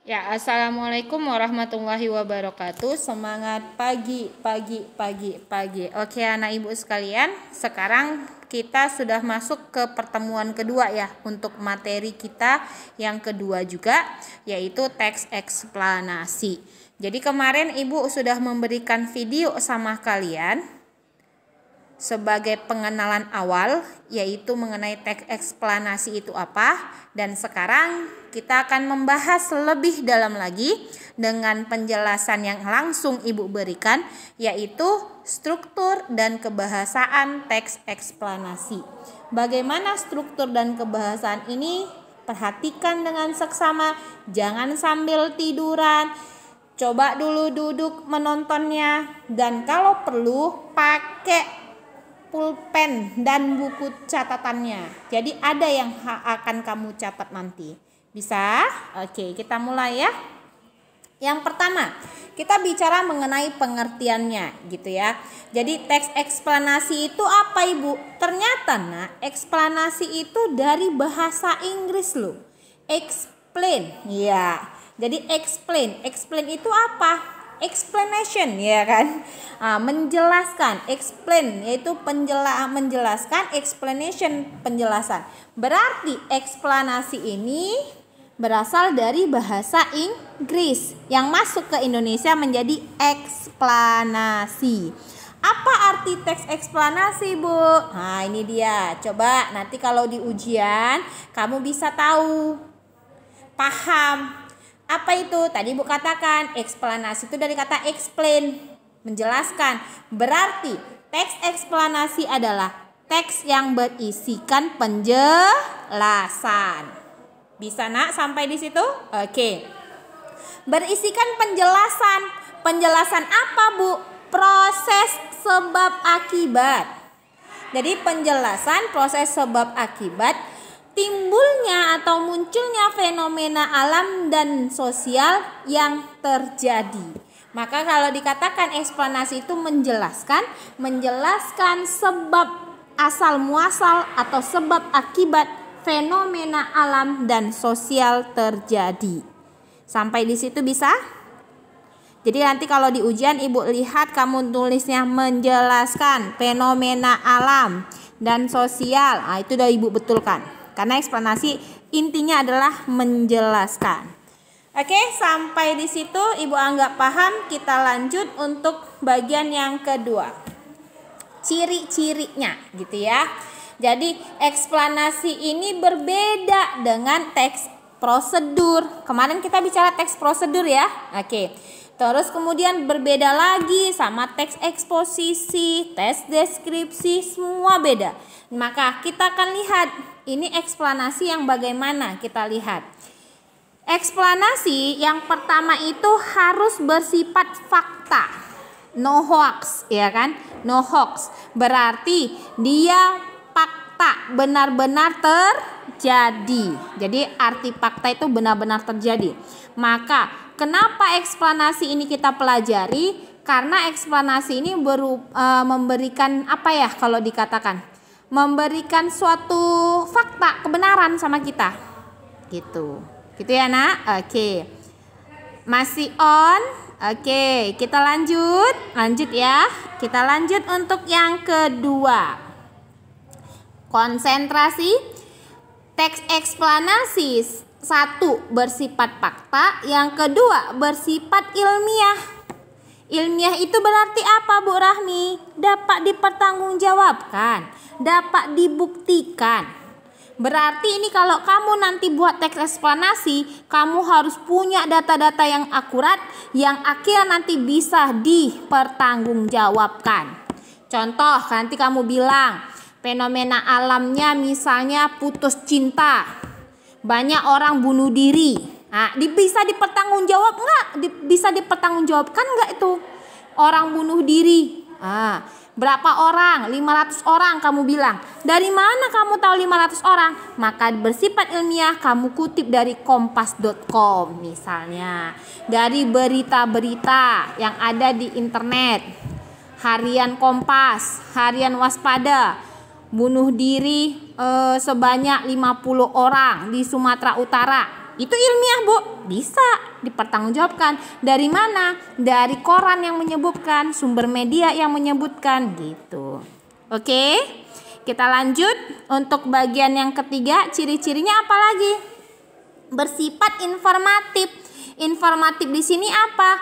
Ya, assalamualaikum warahmatullahi wabarakatuh. Semangat pagi. Oke, anak ibu sekalian, sekarang kita sudah masuk ke pertemuan kedua ya, untuk materi kita yang kedua juga, yaitu teks eksplanasi. Jadi kemarin ibu sudah memberikan video sama kalian sebagai pengenalan awal, yaitu mengenai teks eksplanasi itu apa. Dan sekarang kita akan membahas lebih dalam lagi dengan penjelasan yang langsung ibu berikan, yaitu struktur dan kebahasaan teks eksplanasi. Bagaimana struktur dan kebahasaan ini? Perhatikan dengan seksama, jangan sambil tiduran. Coba dulu duduk menontonnya, dan kalau perlu pakai pulpen dan buku catatannya. Jadi ada yang akan kamu catat nanti. Bisa? Oke, kita mulai ya. Yang pertama, kita bicara mengenai pengertiannya gitu ya. Jadi teks eksplanasi itu apa Ibu? Ternyata eksplanasi itu dari bahasa Inggris loh. Explain. Ya. Jadi explain itu apa? Explanation, ya kan? Menjelaskan. Explain yaitu menjelaskan, explanation penjelasan. Berarti eksplanasi ini berasal dari bahasa Inggris yang masuk ke Indonesia menjadi eksplanasi. Apa arti teks eksplanasi, Bu? Nah, ini dia. Coba nanti kalau di ujian kamu bisa tahu, paham. Apa itu? Tadi Bu katakan eksplanasi itu dari kata explain, menjelaskan. Berarti teks eksplanasi adalah teks yang berisikan penjelasan. Bisa sampai di situ? Oke. Berisikan penjelasan. Penjelasan apa Bu? Proses sebab akibat. Jadi penjelasan proses sebab akibat timbulnya atau munculnya fenomena alam dan sosial yang terjadi. Maka kalau dikatakan eksplanasi itu menjelaskan sebab asal muasal atau sebab akibat fenomena alam dan sosial terjadi. Sampai di situ bisa? Jadi nanti kalau di ujian Ibu lihat kamu tulisnya menjelaskan fenomena alam dan sosial. Nah, itu udah Ibu betulkan. Karena eksplanasi intinya adalah menjelaskan. Oke, sampai di situ Ibu anggap paham. Kita lanjut untuk bagian yang kedua. Ciri-cirinya gitu ya. Jadi eksplanasi ini berbeda dengan teks prosedur. Kemarin kita bicara teks prosedur ya. Oke. Terus kemudian berbeda lagi sama teks eksposisi, teks deskripsi, semua beda. Maka kita akan lihat ini eksplanasi yang bagaimana. Kita lihat. Eksplanasi yang pertama itu harus bersifat fakta. No hoax, ya kan? No hoax. Berarti dia fakta, benar-benar terjadi. Jadi arti fakta itu benar-benar terjadi. Maka kenapa eksplanasi ini kita pelajari? Karena eksplanasi ini memberikan apa ya kalau dikatakan? Memberikan suatu fakta, kebenaran sama kita. Gitu. Gitu ya, Nak? Oke. Masih on? Oke, kita lanjut. Lanjut ya. Kita lanjut untuk yang kedua. Konsentrasi. Teks eksplanasi. Satu, bersifat fakta. Yang kedua, bersifat ilmiah. Ilmiah itu berarti apa, Bu Rahmi? Dapat dipertanggungjawabkan, dapat dibuktikan. Berarti ini kalau kamu nanti buat teks eksplanasi, kamu harus punya data-data yang akurat, yang akhirnya nanti bisa dipertanggungjawabkan. Contoh, nanti kamu bilang, fenomena alamnya misalnya putus cinta. Banyak orang bunuh diri. Nah, bisa dipertanggungjawab enggak? Bisa dipertanggungjawabkan enggak itu orang bunuh diri? Berapa orang? 500 orang kamu bilang. Dari mana kamu tahu 500 orang? Maka bersifat ilmiah kamu kutip dari kompas.com misalnya. Dari berita-berita yang ada di internet. Harian Kompas, Harian Waspada. Bunuh diri sebanyak 50 orang di Sumatera Utara. Itu ilmiah, Bu. Bisa dipertanggungjawabkan. Dari mana? Dari koran yang menyebutkan, sumber media yang menyebutkan gitu. Oke. Kita lanjut untuk bagian yang ketiga, ciri-cirinya apa lagi? Bersifat informatif. Informatif di sini apa?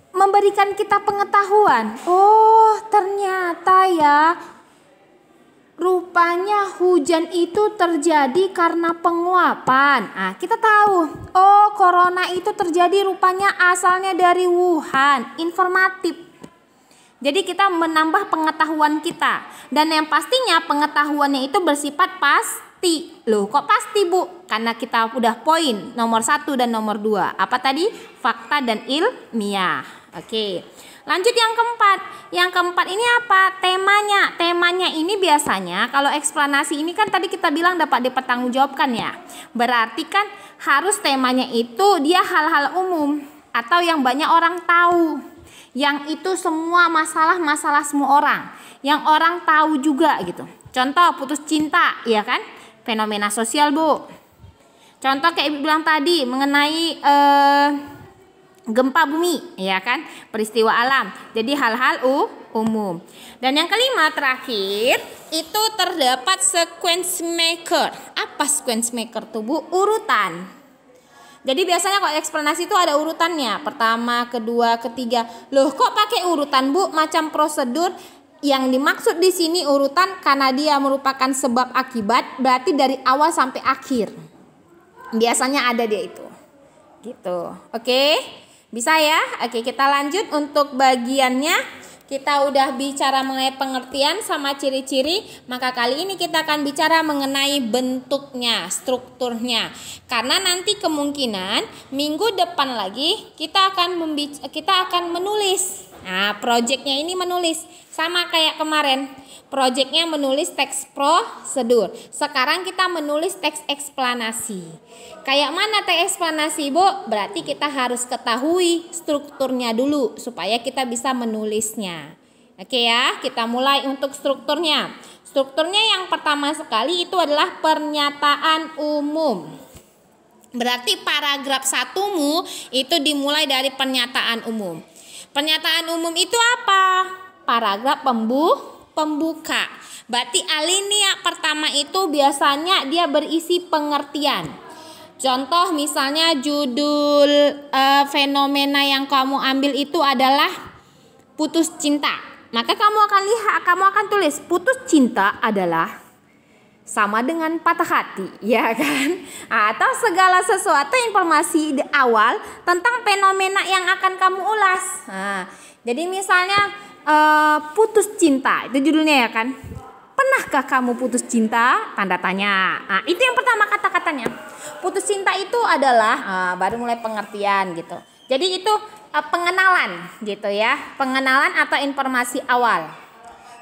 Memberikan kita pengetahuan. Oh, ternyata ya, rupanya hujan itu terjadi karena penguapan. Nah, kita tahu, oh corona itu terjadi rupanya asalnya dari Wuhan. Informatif. Jadi kita menambah pengetahuan kita. Dan yang pastinya pengetahuannya itu bersifat pasti. Loh kok pasti, Bu? Karena kita udah poin nomor 1 dan nomor 2. Apa tadi? Fakta dan ilmiah. Oke. Lanjut yang keempat. Yang keempat ini apa? Temanya. Temanya ini biasanya kalau eksplanasi ini kan tadi kita bilang dapat dipertanggungjawabkan ya. Berarti kan harus temanya itu dia hal-hal umum atau yang banyak orang tahu. Yang itu semua masalah-masalah semua orang. Yang orang tahu juga gitu. Contoh putus cinta, ya kan? Fenomena sosial, Bu. Contoh kayak Ibu bilang tadi mengenai gempa bumi, ya kan, peristiwa alam. Jadi hal-hal umum. Dan yang kelima terakhir itu terdapat sequence maker. Apa sequence maker tuh, Bu? Urutan. Jadi biasanya kalau eksplanasi itu ada urutannya. Pertama, kedua, ketiga. Loh, kok pakai urutan, Bu? Macam prosedur. Yang dimaksud di sini urutan karena dia merupakan sebab akibat, berarti dari awal sampai akhir. Biasanya ada dia itu. Gitu. Oke? Bisa ya? Oke, kita lanjut untuk bagiannya. Kita udah bicara mengenai pengertian sama ciri-ciri, maka kali ini kita akan bicara mengenai bentuknya, strukturnya. Karena nanti kemungkinan minggu depan lagi kita akan menulis. Nah, proyeknya ini menulis sama kayak kemarin. Proyeknya menulis teks prosedur. Sekarang kita menulis teks eksplanasi. Kayak mana teks eksplanasi, Bu? Berarti kita harus ketahui strukturnya dulu supaya kita bisa menulisnya. Oke ya, kita mulai untuk strukturnya. Strukturnya yang pertama sekali itu adalah pernyataan umum. Berarti paragraf 1-mu itu dimulai dari pernyataan umum. Pernyataan umum itu apa? Paragraf pembuka. Berarti alinea pertama itu biasanya dia berisi pengertian. Contoh misalnya judul fenomena yang kamu ambil itu adalah putus cinta. Maka kamu akan tulis putus cinta adalah sama dengan patah hati, ya kan? Atau segala sesuatu informasi di awal tentang fenomena yang akan kamu ulas. Nah, jadi misalnya putus cinta itu judulnya ya kan? Pernahkah kamu putus cinta? Tanda tanya. Nah, itu yang pertama kata-katanya. Putus cinta itu adalah baru mulai pengertian gitu. Jadi itu pengenalan gitu ya, pengenalan atau informasi awal.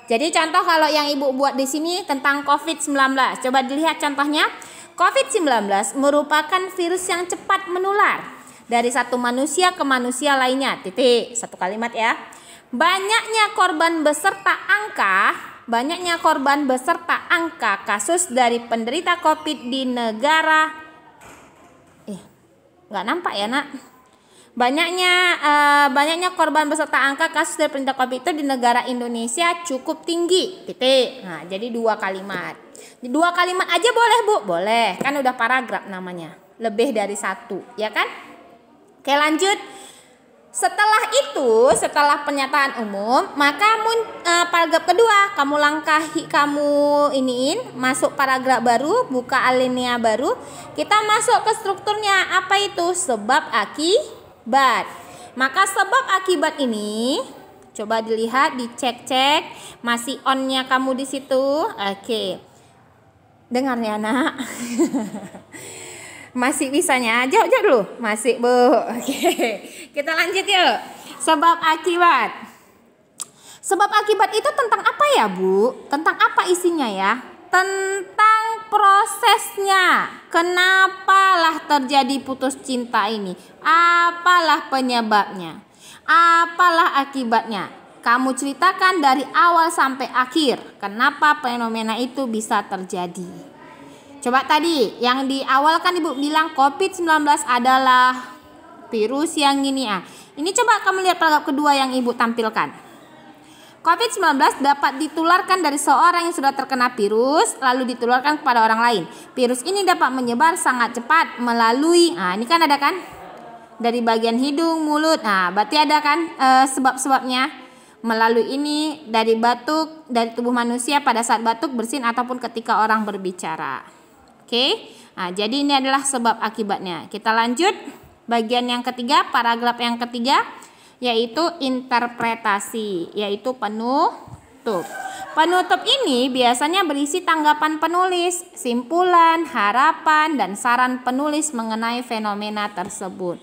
Jadi contoh kalau yang Ibu buat di sini tentang COVID-19. Coba dilihat contohnya. COVID-19 merupakan virus yang cepat menular dari satu manusia ke manusia lainnya. Titik, satu kalimat ya. Banyaknya korban beserta angka kasus dari penderita COVID di negara nggak nampak ya nak. Banyaknya korban beserta angka kasus dari penderita COVID itu di negara Indonesia cukup tinggi. Titik. Nah, jadi 2 kalimat. 2 kalimat aja boleh, Bu? Boleh. Kan udah paragraf namanya. Lebih dari 1, ya kan? Oke, lanjut. Setelah itu, setelah pernyataan umum, maka paragraf kedua kamu iniin, masuk paragraf baru, buka alinea baru, kita masuk ke strukturnya. Apa itu? Sebab akibat. Maka sebab akibat ini coba dilihat, dicek-cek, masih on-nya kamu di situ. Oke. Dengar ya, Nak. Masih bisanya, jawab dulu. Masih, Bu. Oke. Kita lanjut yuk. Sebab akibat. Sebab akibat itu tentang apa ya, Bu? Tentang apa isinya ya? Tentang prosesnya. Kenapalah terjadi putus cinta ini? Apalah penyebabnya? Apalah akibatnya? Kamu ceritakan dari awal sampai akhir. Kenapa fenomena itu bisa terjadi? Coba tadi yang di awal kan Ibu bilang COVID-19 adalah virus yang ini ya. Ini coba kamu lihat paragraf kedua yang Ibu tampilkan. COVID-19 dapat ditularkan dari seorang yang sudah terkena virus lalu ditularkan kepada orang lain. Virus ini dapat menyebar sangat cepat melalui, nah ini kan ada kan? Dari bagian hidung, mulut. Nah, berarti ada kan sebab-sebabnya. Melalui ini dari batuk, dari tubuh manusia pada saat batuk, bersin ataupun ketika orang berbicara. Oke. Nah, jadi ini adalah sebab akibatnya. Kita lanjut bagian yang ketiga, paragraf yang ketiga, yaitu interpretasi, yaitu penutup. Penutup ini biasanya berisi tanggapan penulis, simpulan, harapan, dan saran penulis mengenai fenomena tersebut.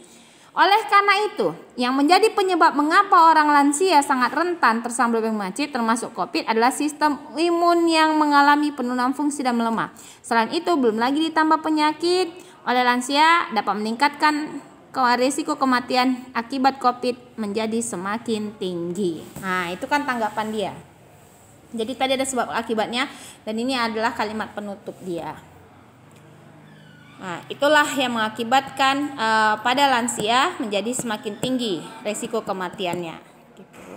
Oleh karena itu, yang menjadi penyebab mengapa orang lansia sangat rentan tersambung penyakit termasuk COVID adalah sistem imun yang mengalami penurunan fungsi dan melemah. Selain itu, belum lagi ditambah penyakit oleh lansia dapat meningkatkan risiko kematian akibat COVID menjadi semakin tinggi. Nah, itu kan tanggapan dia. Jadi tadi ada sebab akibatnya dan ini adalah kalimat penutup dia. Nah, itulah yang mengakibatkan pada lansia menjadi semakin tinggi risiko kematiannya. Gitu.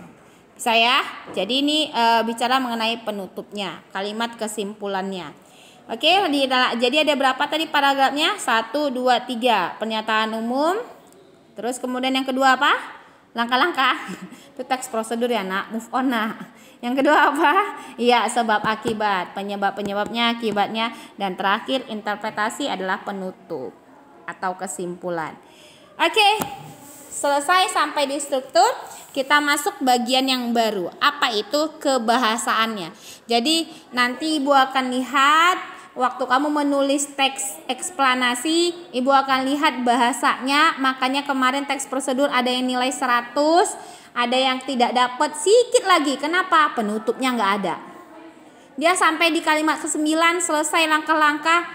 Bisa ya? Jadi ini bicara mengenai penutupnya, kalimat kesimpulannya. Oke, jadi ada berapa tadi paragrafnya? 1, 2, 3. Pernyataan umum. Terus kemudian yang kedua apa? Langkah-langkah. Itu teks prosedur ya nak, move on nak. Yang kedua apa? Iya, sebab akibat, penyebabnya, akibatnya. Dan terakhir interpretasi adalah penutup atau kesimpulan. Oke, selesai sampai di struktur. Kita masuk bagian yang baru. Apa itu kebahasaannya? Jadi nanti Ibu akan lihat waktu kamu menulis teks eksplanasi, Ibu akan lihat bahasanya. Makanya kemarin teks prosedur ada yang nilai 100, ada yang tidak dapat sedikit lagi. Kenapa? Penutupnya nggak ada. Dia sampai di kalimat ke-9 selesai langkah-langkah.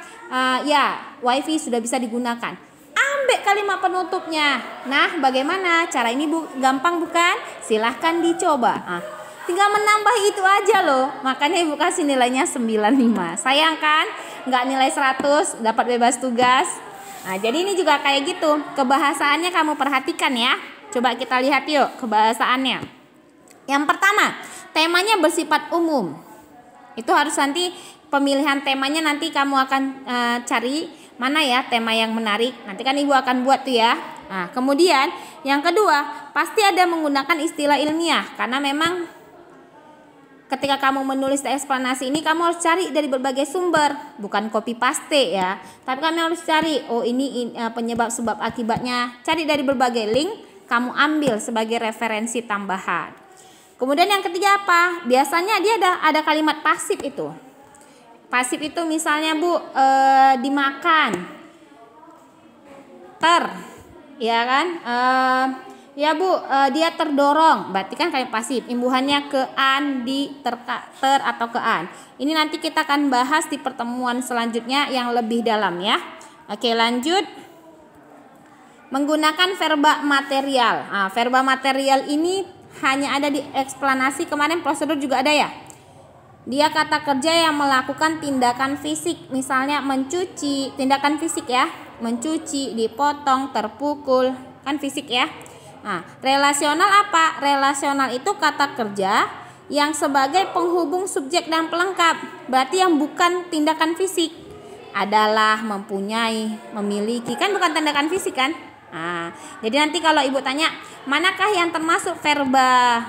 Ya, wifi sudah bisa digunakan. Ambil kalimat penutupnya. Nah, bagaimana? Cara ini gampang bukan? Silahkan dicoba. Tinggal menambah itu aja loh. Makanya Ibu kasih nilainya 95. Sayang kan? Nggak nilai 100, dapat bebas tugas. Nah, jadi ini juga kayak gitu. Kebahasaannya kamu perhatikan ya. Coba kita lihat yuk kebahasaannya. Yang pertama, temanya bersifat umum. Itu harus nanti pemilihan temanya nanti kamu akan cari mana ya tema yang menarik. Nanti kan Ibu akan buat tuh ya. Nah, kemudian yang kedua, pasti ada menggunakan istilah ilmiah. Karena memang ketika kamu menulis eksplanasi ini kamu harus cari dari berbagai sumber. Bukan copy paste ya. Tapi kamu harus cari, oh ini penyebab sebab akibatnya. Cari dari berbagai link, kamu ambil sebagai referensi tambahan. Kemudian yang ketiga apa? Biasanya dia ada kalimat pasif itu. Pasif itu misalnya Bu, dimakan, ya kan? Ya Bu, dia terdorong, berarti kan kayak pasif. Imbuhannya ke an, di, ter atau ke an. Ini nanti kita akan bahas di pertemuan selanjutnya yang lebih dalam ya. Oke, lanjut. Menggunakan verba material. Nah, verba material ini hanya ada di eksplanasi, kemarin prosedur juga ada ya. Dia kata kerja yang melakukan tindakan fisik, misalnya mencuci, tindakan fisik ya, mencuci, dipotong, terpukul, kan fisik ya. Nah, relasional apa? Relasional itu kata kerja yang sebagai penghubung subjek dan pelengkap, berarti yang bukan tindakan fisik. Adalah, mempunyai, memiliki, kan bukan tindakan fisik kan? Nah, jadi nanti kalau Ibu tanya, manakah yang termasuk verba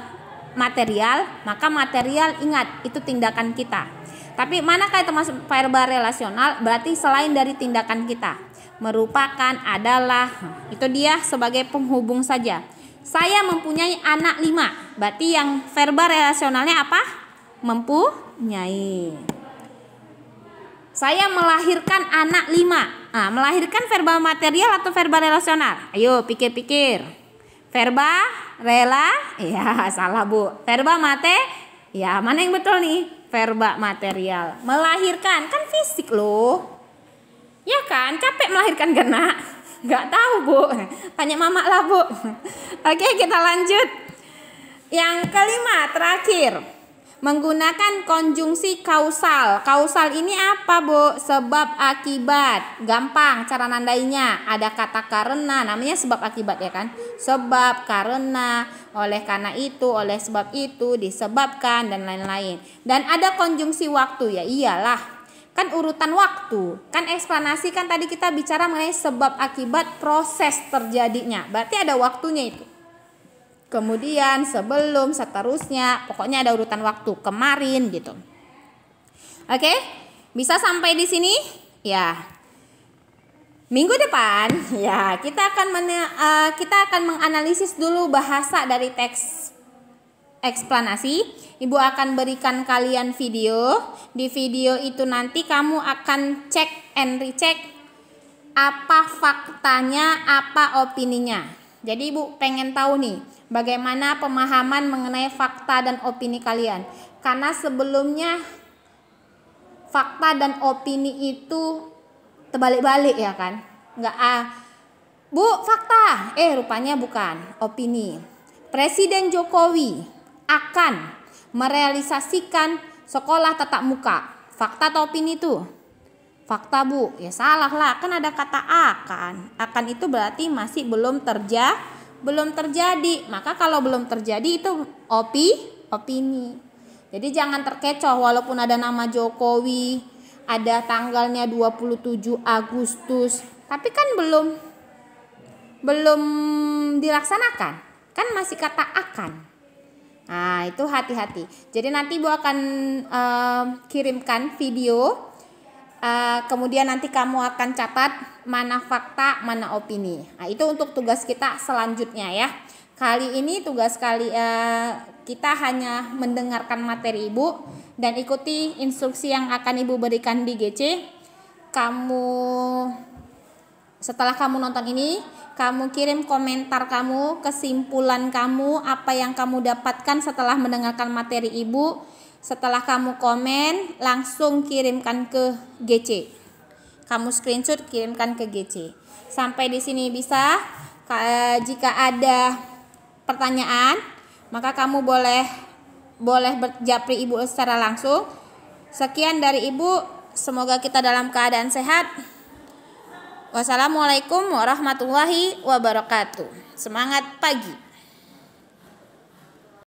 material, maka material ingat itu tindakan kita. Tapi manakah itu termasuk verba relasional, berarti selain dari tindakan kita. Merupakan, adalah, itu dia sebagai penghubung saja. Saya mempunyai anak 5, berarti yang verba relasionalnya apa? Mempunyai. Saya melahirkan anak 5. Nah, melahirkan verba material atau verba relasional? Ayo pikir-pikir. Verba ya salah Bu. Verba ya mana yang betul nih? Verba material. Melahirkan kan fisik loh. Ya kan, capek melahirkan kan nak? Gak tahu Bu. Tanya mama lah Bu. Oke, kita lanjut. Yang kelima terakhir. Menggunakan konjungsi kausal. Kausal ini apa, Bu? Sebab akibat. Gampang cara nandainya. Ada kata karena, namanya sebab akibat ya kan? Sebab, karena, oleh karena itu, oleh sebab itu, disebabkan, dan lain-lain. Dan ada konjungsi waktu, ya iyalah. Kan urutan waktu. Kan eksplanasi kan tadi kita bicara mengenai sebab akibat proses terjadinya. Berarti ada waktunya itu. Kemudian, sebelum, seterusnya, pokoknya ada urutan waktu, kemarin gitu. Oke, bisa sampai di sini? Ya. Minggu depan, ya kita akan menganalisis dulu bahasa dari teks eksplanasi. Ibu akan berikan kalian video. Di video itu nanti kamu akan cek and recheck apa faktanya, apa opininya. Jadi Ibu pengen tahu nih, bagaimana pemahaman mengenai fakta dan opini kalian. Karena sebelumnya fakta dan opini itu terbalik-balik ya kan. Bu, fakta. Rupanya bukan, opini. Presiden Jokowi akan merealisasikan sekolah tatap muka. Fakta atau opini itu? Fakta, Bu. Ya salah lah, kan ada kata akan. Akan itu berarti masih belum terjadi. Maka kalau belum terjadi itu opini. Jadi jangan terkecoh walaupun ada nama Jokowi, ada tanggalnya 27 Agustus, tapi kan belum dilaksanakan. Kan masih kata akan. Nah, itu hati-hati. Jadi nanti Bu akan kirimkan video. Kemudian nanti kamu akan catat mana fakta, mana opini. Nah, itu untuk tugas kita selanjutnya ya. Kali ini tugas kita hanya mendengarkan materi Ibu dan ikuti instruksi yang akan Ibu berikan di GC. Setelah kamu nonton ini, kamu kirim komentar kamu, kesimpulan kamu, apa yang kamu dapatkan setelah mendengarkan materi Ibu. Setelah kamu komen, langsung kirimkan ke GC. Kamu screenshot, kirimkan ke GC. Sampai di sini bisa. Jika ada pertanyaan, maka kamu boleh berjapri Ibu secara langsung. Sekian dari Ibu. Semoga kita dalam keadaan sehat. Wassalamualaikum warahmatullahi wabarakatuh. Semangat pagi.